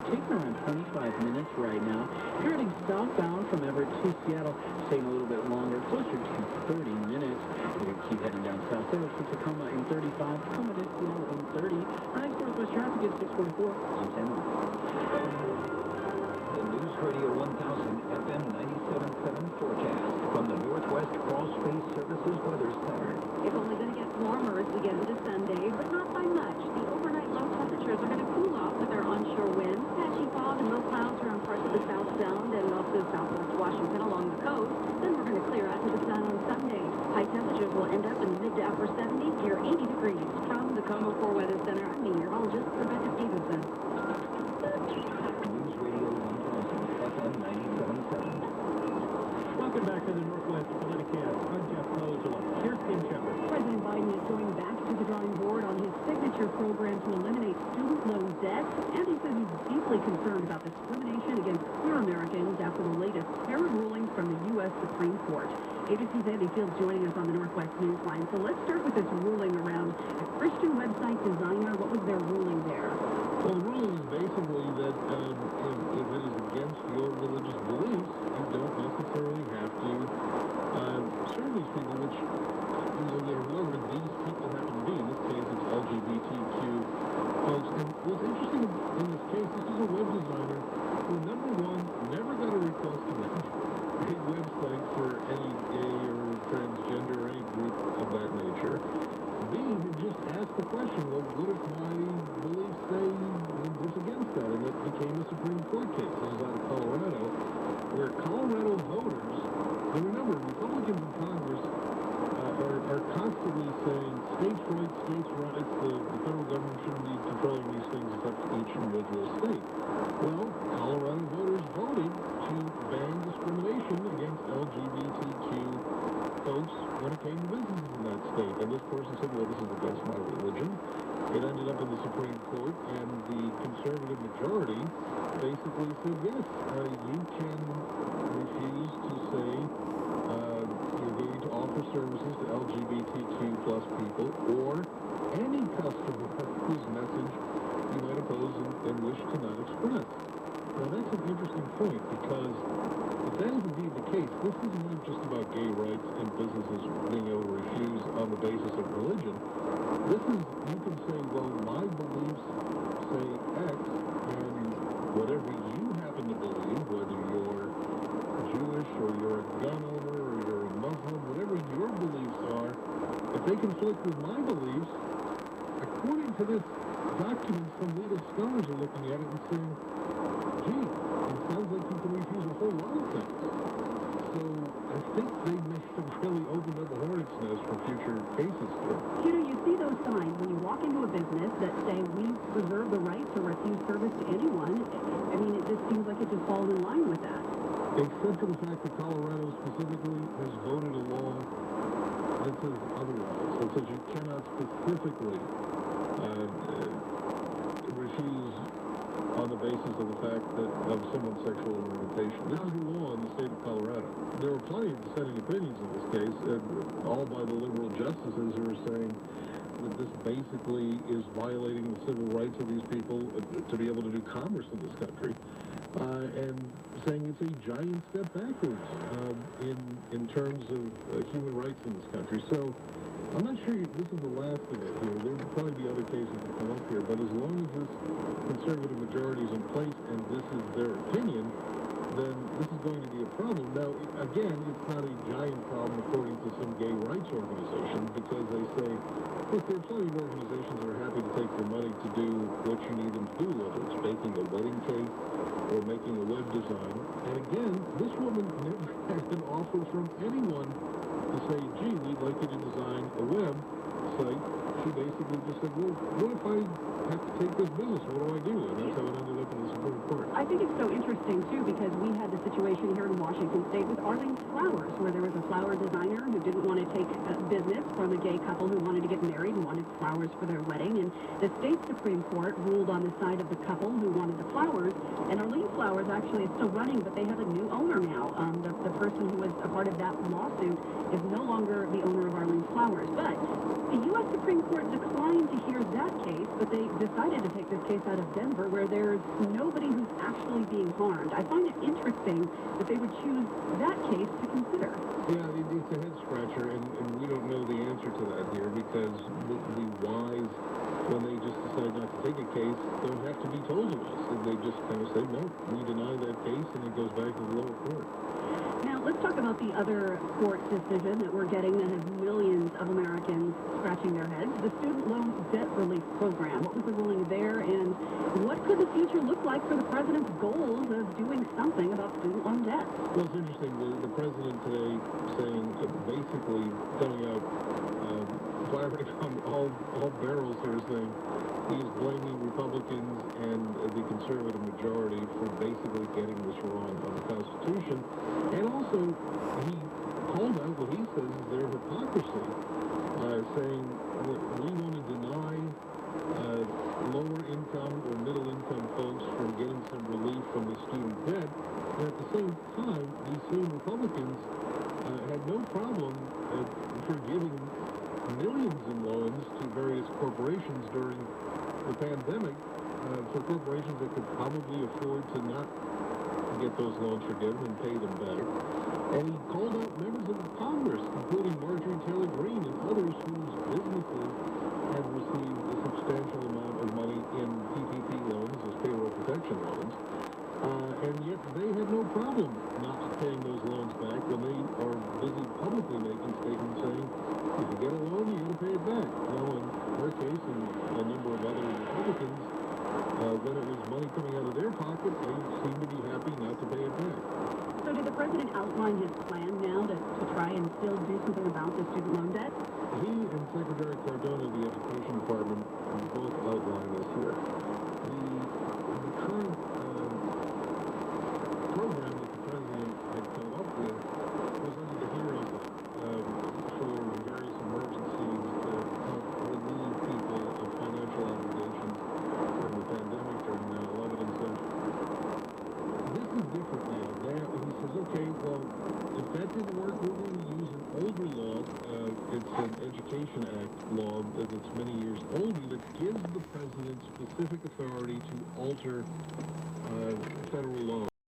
taking around 25 minutes right now. If you're heading southbound from Everett to Seattle, it's taking a little bit longer, closer to 30 minutes. We're going to keep heading down south there to Tacoma in 35, Tacoma to Seattle in 30. Our next northwest traffic is 644. I'm Sam. The News Radio 1000 FM 97.7 forecast from the Northwest Crawl Space Services Weather Center. It's only going to get warmer as we get into Sunday, but not by much. The overnight low temperatures are going to cool off with our onshore winds, patchy fog and low clouds around parts of the South Sound and also southwest Washington along the coast. Then we're going to clear out to the sun on Sunday. High temperatures will end up in the mid to upper 70s near 80 degrees. From the Como 4 Weather Center, I'm meteorologist Rebecca Stevenson. News Radio 1000 FM 97.7. Welcome back to the Northwest Politicast. I'm Jeff Moseley. Here's Kim Shepard. President Biden is going back to the drawing board on his signature program to eliminate student loan debt, and he says he's deeply concerned about discrimination against queer Americans after the latest terror ruling from the U.S. Supreme Court. ABC's Andy Fields joining us on the Northwest Newsline. So let's start with this ruling around a Christian website designer. What was their ruling there? Well, the ruling is basically that if it is against your religious beliefs, you don't necessarily have to serve these people, which, whoever these people happen to be. In this case, it's LGBTQ folks. And what's interesting in this case, this is a web designer who, number one, never got a request to make a website for any gay or transgender or any group of that nature. B, he just asked the question, well, what if my beliefs say this against that? And it became a Supreme Court case. This is out of Colorado, where Colorado voters, and remember, Republicans in Congress are constantly saying states' rights, the federal government shouldn't be controlling these things, it's up to each individual state. Well, Colorado voters voted to ban discrimination against LGBTQ folks when it came to businesses in that state. And this person said, well, this is against my religion. It ended up in the Supreme Court, and the conservative majority basically said, yes, you can refuse to say you're going to offer services to LGBTQ plus people or any customer whose message you might oppose and wish to not express. Now, that's an interesting point, because if that is indeed the case, this isn't even just about gay rights and businesses being able to refuse on the basis of religion. This is, you can say, well, my beliefs say X, and whatever you happen to believe, whether you're Jewish or you're a gun owner or you're a Muslim, whatever your beliefs are, if they conflict with my beliefs, according to this document, some legal scholars are looking at it and saying, gee, it sounds like you can refuse a whole lot of things. So I think they may have really opened up a hornet's nest for future cases here. You see those signs when you walk into a business that say, we reserve the right to refuse service to anyone. I mean, it just seems like it just falls in line with that. Except for the fact that Colorado specifically has voted a law that says otherwise. It says you cannot specifically refuse on the basis of the fact that of someone's sexual orientation. This is the law in the state of Colorado. There were plenty of dissenting opinions in this case, all by the liberal justices who are saying that this basically is violating the civil rights of these people to be able to do commerce in this country, and saying it's a giant step backwards in terms of human rights in this country. So I'm not sure this is the last of it here. There will probably be other cases that come up here, but as long as this conservative majority is in place and this is their opinion, then this is going to be a problem. Now, again, it's not a giant problem according to some gay rights organization, because they say, look, there are plenty of organizations that are happy to take your money to do what you need them to do, whether it's baking a wedding cake or making a web design. And again, this woman never had an offer from anyone to say, gee, we'd like you to design a web site. She basically just said, well, what if I have to take this business? What do I do? And that's how it ended up in the Supreme Court. I think it's so interesting, too, because we had the situation here in Washington State with Arlene's Flowers, where there was a flower designer who didn't want to take business from a gay couple who wanted to get married and wanted flowers for their wedding. And the state Supreme Court ruled on the side of the couple who wanted the flowers. And Arlene's Flowers actually is still running, but they have a new owner now. The person who was a part of that lawsuit is no longer the owner of Arlene's Flowers. But the U.S. Supreme Court declined to hear that case, but they decided to take this case out of Denver, where there's nobody who's actually being harmed. I find it interesting that they would choose that case to consider. Yeah, it's a head scratcher, and we don't know the answer to that here because the whys, when they just decide not to take a case, don't have to be told to us. They just kind of say, no, we deny that case, and it goes back to the lower court. Now, let's talk about the other court decision that we're getting that has millions of Americans scratching their heads, the student loan debt relief program. What was the ruling there, and what could the future look like for the president's goals of doing something about student loan debt? Well, it's interesting, the president today saying, basically coming out, firing on all barrels here, saying he's blaming Republicans and the conservative majority for basically getting this wrong on the Constitution. And also, he called out what he says is their hypocrisy, saying that we want to deny lower income or middle income folks from getting some relief from the student debt. And at the same time, these same Republicans had no problem forgiving millions in loans to various corporations during the pandemic, for corporations that could probably afford to not get those loans forgiven and pay them back. And he called out members of Congress, including Marjorie Taylor Greene and others whose businesses had received a substantial amount of money in PPP loans, as payroll protection loans, and yet they had no problem not paying those loans back when they are busy publicly making statements saying, if you get a loan, you got to pay it back. Well, in her case and a number of other Republicans, when it was money coming out of their pocket, they seemed to be happy not to pay it back. So did the president outline his plan now to try and still do something about the student loan debt? He and Secretary Cardona of the Education Department both outlined this here. The current program that the president had come up with was under the HERO for various emergencies to help relieve people of financial obligations during the pandemic, during 9/11 and such. This is different now. He says, okay, well, if that didn't work, we're going to use an older law. It's an Education Act law that's many years older that gives the president specific authority to alter federal law.